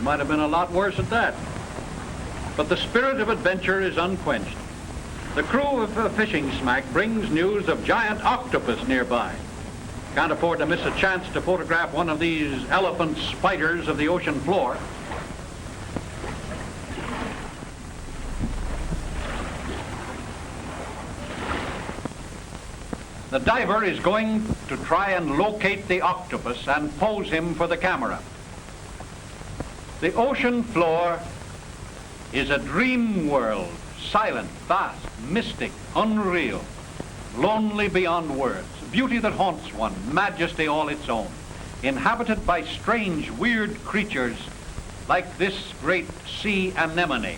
Might have been a lot worse at that. But the spirit of adventure is unquenched. The crew of a fishing smack brings news of giant octopus nearby. Can't afford to miss a chance to photograph one of these elephant spiders of the ocean floor. The diver is going to try and locate the octopus and pose him for the camera. The ocean floor is a dream world, silent, vast, mystic, unreal, lonely beyond words, beauty that haunts one, majesty all its own, inhabited by strange, weird creatures like this great sea anemone,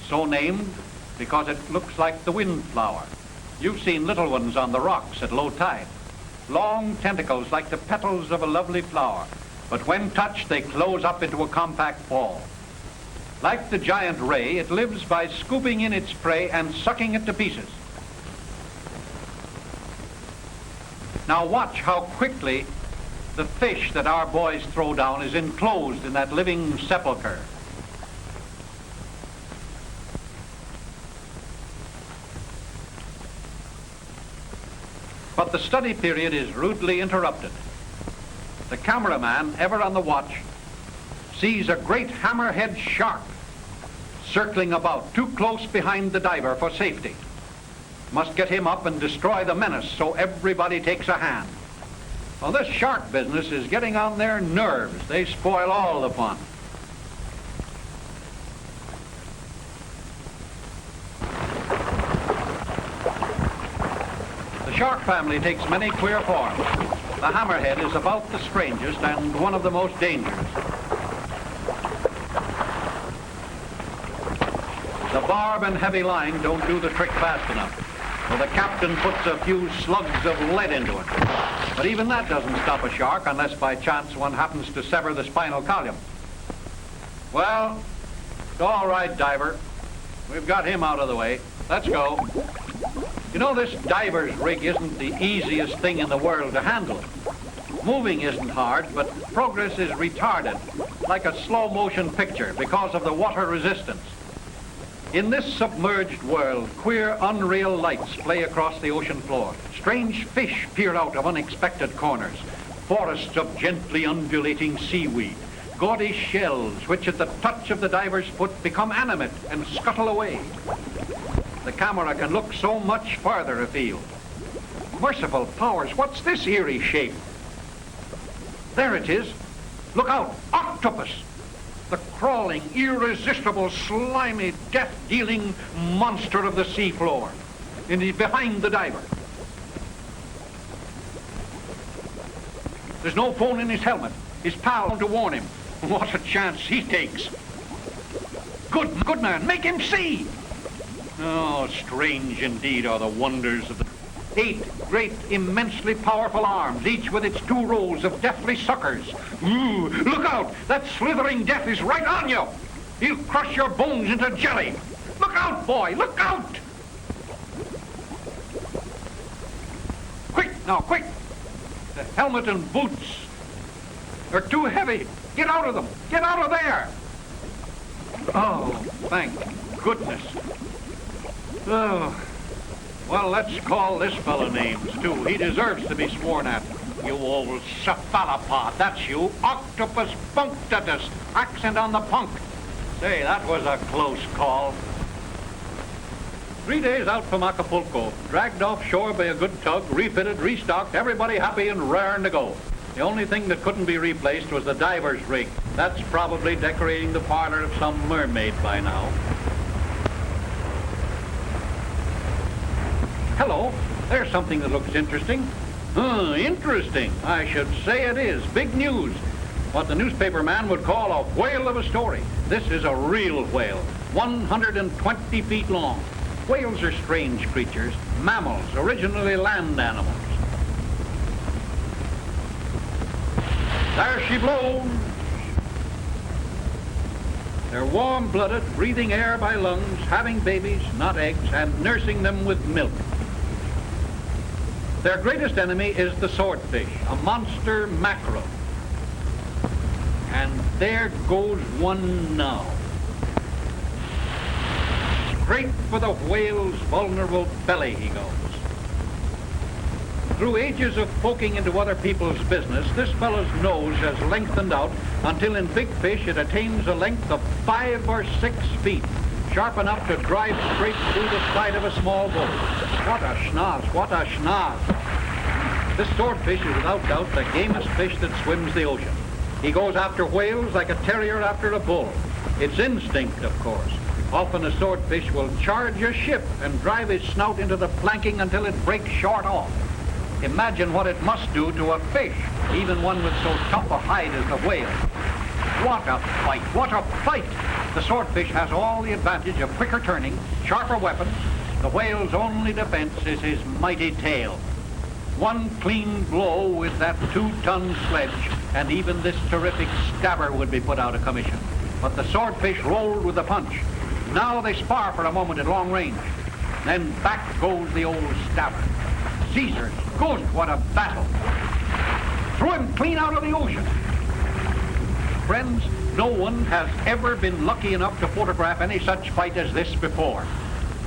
so named because it looks like the windflower. You've seen little ones on the rocks at low tide. Long tentacles like the petals of a lovely flower, but when touched, they close up into a compact ball. Like the giant ray, it lives by scooping in its prey and sucking it to pieces. Now watch how quickly the fish that our boys throw down is enclosed in that living sepulcher. But the study period is rudely interrupted. The cameraman, ever on the watch, sees a great hammerhead shark circling about, too close behind the diver for safety. Must get him up and destroy the menace, so everybody takes a hand. Well, this shark business is getting on their nerves. They spoil all the fun. The shark family takes many queer forms. The hammerhead is about the strangest and one of the most dangerous. The barb and heavy line don't do the trick fast enough, so the captain puts a few slugs of lead into it. But even that doesn't stop a shark unless by chance one happens to sever the spinal column. Well, all right, diver. We've got him out of the way. Let's go. You know, this diver's rig isn't the easiest thing in the world to handle. Moving isn't hard, but progress is retarded, like a slow-motion picture, because of the water resistance. In this submerged world, queer, unreal lights play across the ocean floor. Strange fish peer out of unexpected corners. Forests of gently undulating seaweed. Gaudy shells, which at the touch of the diver's foot become animate and scuttle away. The camera can look so much farther afield. Merciful powers, what's this eerie shape? There it is. Look out, octopus! The crawling, irresistible, slimy, death-dealing monster of the seafloor. And he's behind the diver. There's no phone in his helmet. His pal to warn him. What a chance he takes. Good man, make him see! Oh, strange indeed are the wonders of the 8 great, immensely powerful arms, each with its 2 rows of deathly suckers. Ooh, look out! That slithering death is right on you! He'll crush your bones into jelly! Look out, boy! Look out! Quick, now, quick! The helmet and boots are too heavy. Get out of them! Get out of there! Oh, thank goodness. Oh, well, let's call this fellow names, too. He deserves to be sworn at. You old cephalopod, that's you. Octopus punctatus, accent on the punk. Say, that was a close call. 3 days out from Acapulco, dragged offshore by a good tug, refitted, restocked, everybody happy and raring to go. The only thing that couldn't be replaced was the diver's rig. That's probably decorating the parlor of some mermaid by now. Hello, there's something that looks interesting. Interesting. I should say it is. Big news. What the newspaper man would call a whale of a story. This is a real whale, 120 feet long. Whales are strange creatures, mammals, originally land animals. There she blows. They're warm-blooded, breathing air by lungs, having babies, not eggs, and nursing them with milk. Their greatest enemy is the swordfish, a monster mackerel. And there goes one now. Straight for the whale's vulnerable belly he goes. Through ages of poking into other people's business, this fellow's nose has lengthened out until in big fish it attains a length of 5 or 6 feet, sharp enough to drive straight through the side of a small boat. What a schnoz, what a schnoz. This swordfish is without doubt the gamest fish that swims the ocean. He goes after whales like a terrier after a bull. It's instinct, of course. Often a swordfish will charge a ship and drive his snout into the planking until it breaks short off. Imagine what it must do to a fish, even one with so tough a hide as the whale. What a fight, what a fight! The swordfish has all the advantage of quicker turning, sharper weapons. The whale's only defense is his mighty tail. One clean blow with that 2-ton sledge, and even this terrific stabber would be put out of commission. But the swordfish rolled with the punch. Now they spar for a moment at long range. Then back goes the old stabber. Caesar's ghost, what a battle! Threw him clean out of the ocean. Friends, no one has ever been lucky enough to photograph any such fight as this before.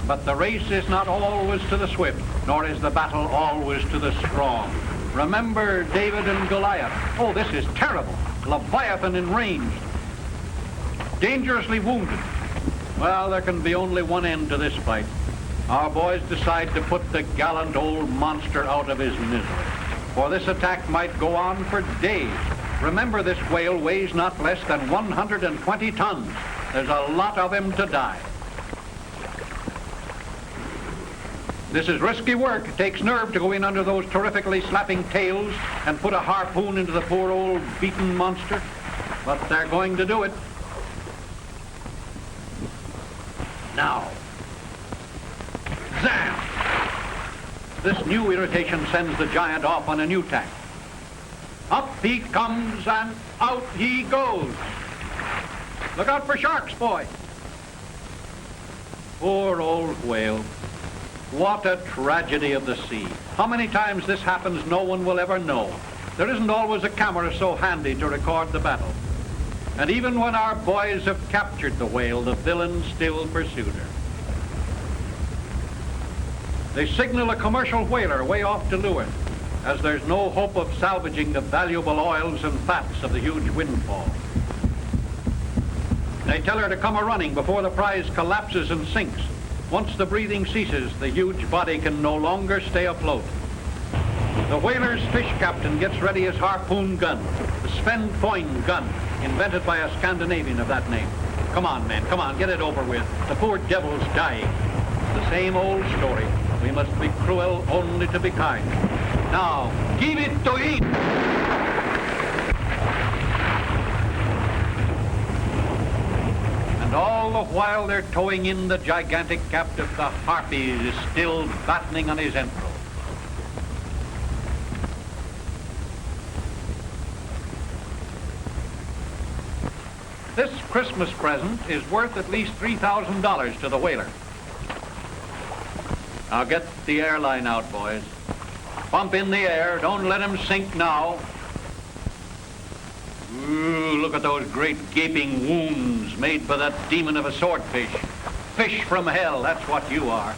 But the race is not always to the swift, nor is the battle always to the strong. Remember David and Goliath. Oh, this is terrible. Leviathan in range. Dangerously wounded. Well, there can be only one end to this fight. Our boys decide to put the gallant old monster out of his misery. For this attack might go on for days. Remember, this whale weighs not less than 120 tons. There's a lot of him to die. This is risky work. It takes nerve to go in under those terrifically slapping tails and put a harpoon into the poor old beaten monster. But they're going to do it. Now. Zam! This new irritation sends the giant off on a new tack. Up he comes and out he goes. Look out for sharks, boy. Poor old whale. What a tragedy of the sea. How many times this happens, no one will ever know. There isn't always a camera so handy to record the battle. And even when our boys have captured the whale, the villains still pursued her. They signal a commercial whaler way off to leeward, as there's no hope of salvaging the valuable oils and fats of the huge windfall. They tell her to come a-running before the prize collapses and sinks. Once the breathing ceases, the huge body can no longer stay afloat. The whaler's fish captain gets ready his harpoon gun, the Sven Foyn gun, invented by a Scandinavian of that name. Come on, men, come on, get it over with. The poor devil's dying. The same old story. We must be cruel only to be kind. Now, give it to eat! And all the while they're towing in the gigantic captive, the harpy is still battening on his entrails. This Christmas present is worth at least $3,000 to the whaler. Now get the airline out, boys. Pump in the air. Don't let him sink now. Ooh, look at those great gaping wounds made by that demon of a swordfish. Fish from hell, that's what you are.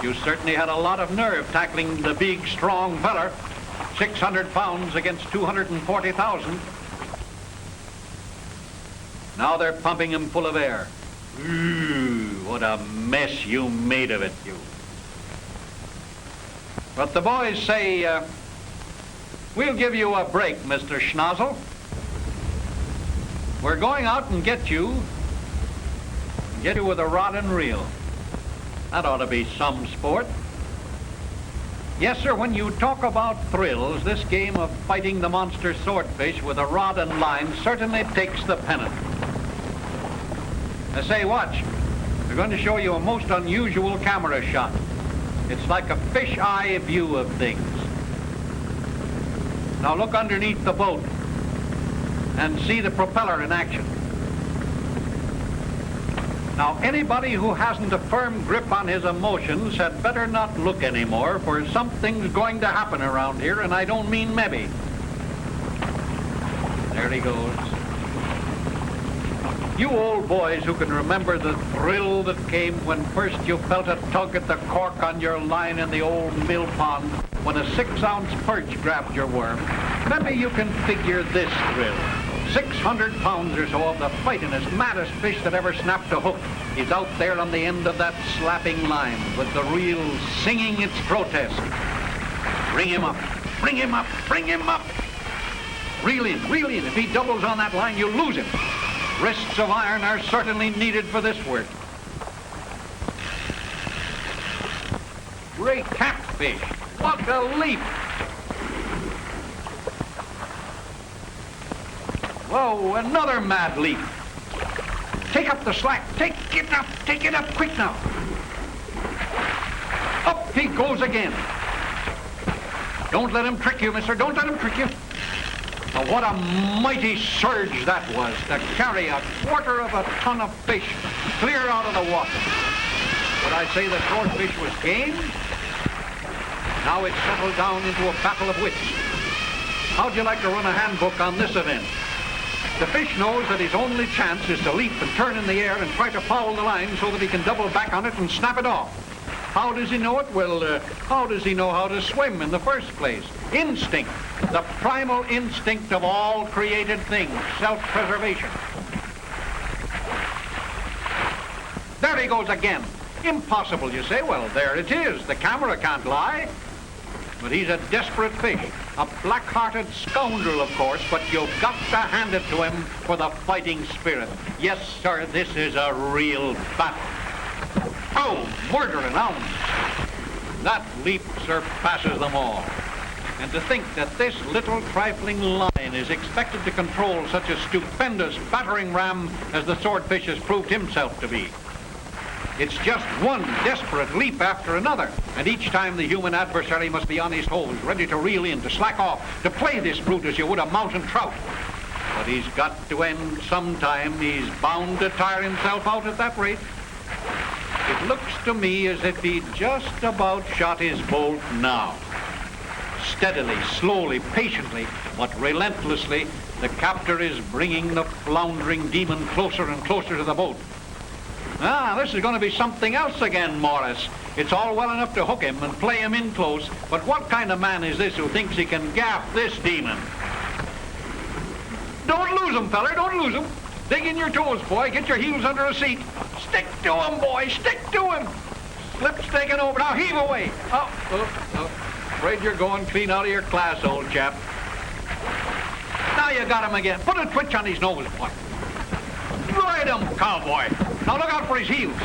You certainly had a lot of nerve tackling the big, strong feller. 600 pounds against 240,000. Now they're pumping him full of air. Ooh, what a mess you made of it, you. But the boys say, we'll give you a break, Mr. Schnozzle. We're going out and get you with a rod and reel. That ought to be some sport. Yes, sir, when you talk about thrills, this game of fighting the monster swordfish with a rod and line certainly takes the pennant. Now say, watch. We're going to show you a most unusual camera shot. It's like a fish-eye view of things. Now look underneath the boat and see the propeller in action. Now anybody who hasn't a firm grip on his emotions had better not look anymore, for something's going to happen around here, and I don't mean maybe. They're he goes. You old boys who can remember the thrill that came when first you felt a tug at the cork on your line in the old mill pond when a 6-ounce perch grabbed your worm, maybe you can figure this thrill. 600 pounds or so of the fightingest, maddest fish that ever snapped a hook is out there on the end of that slapping line with the reel singing its protest. Bring him up, bring him up, bring him up. Reel in, reel in. If he doubles on that line, you lose him. Wrists of iron are certainly needed for this work. Great catfish. What a leap. Whoa, another mad leap. Take up the slack. Take it up quick now. Up he goes again. Don't let him trick you, mister. Don't let him trick you. Now, what a mighty surge that was to carry a quarter of a ton of fish clear out of the water. Would I say the swordfish was game? Now it's settled down into a battle of wits. How'd you like to run a handbook on this event? The fish knows that his only chance is to leap and turn in the air and try to foul the line so that he can double back on it and snap it off. How does he know it? Well, how does he know how to swim in the first place? Instinct. The primal instinct of all created things, self-preservation. There he goes again. Impossible, you say? Well, there it is. The camera can't lie. But he's a desperate fish. A black-hearted scoundrel, of course, but you've got to hand it to him for the fighting spirit. Yes, sir, this is a real battle. Oh, murder and ounce. That leap surpasses them all. And to think that this little trifling line is expected to control such a stupendous battering ram as the swordfish has proved himself to be. It's just one desperate leap after another, and each time the human adversary must be on his toes, ready to reel in, to slack off, to play this brute as you would a mountain trout. But he's got to end sometime. He's bound to tire himself out at that rate. It looks to me as if he'd just about shot his bolt now. Steadily, slowly, patiently, but relentlessly, the captor is bringing the floundering demon closer and closer to the boat. Ah, this is going to be something else again, Morris. It's all well enough to hook him and play him in close, but what kind of man is this who thinks he can gaff this demon? Don't lose him, feller, don't lose him. Dig in your toes, boy. Get your heels under a seat. Stick to him, boy. Stick to him. Slip's taking over. Now heave away. Oh. Afraid you're going clean out of your class, old chap. Now you got him again. Put a twitch on his nose, boy. Ride him, cowboy. Now look out for his heels.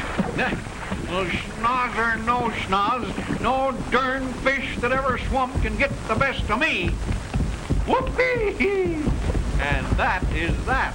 No schnoz or no schnoz, no darn fish that ever swum can get the best of me. Whoopee! And that is that.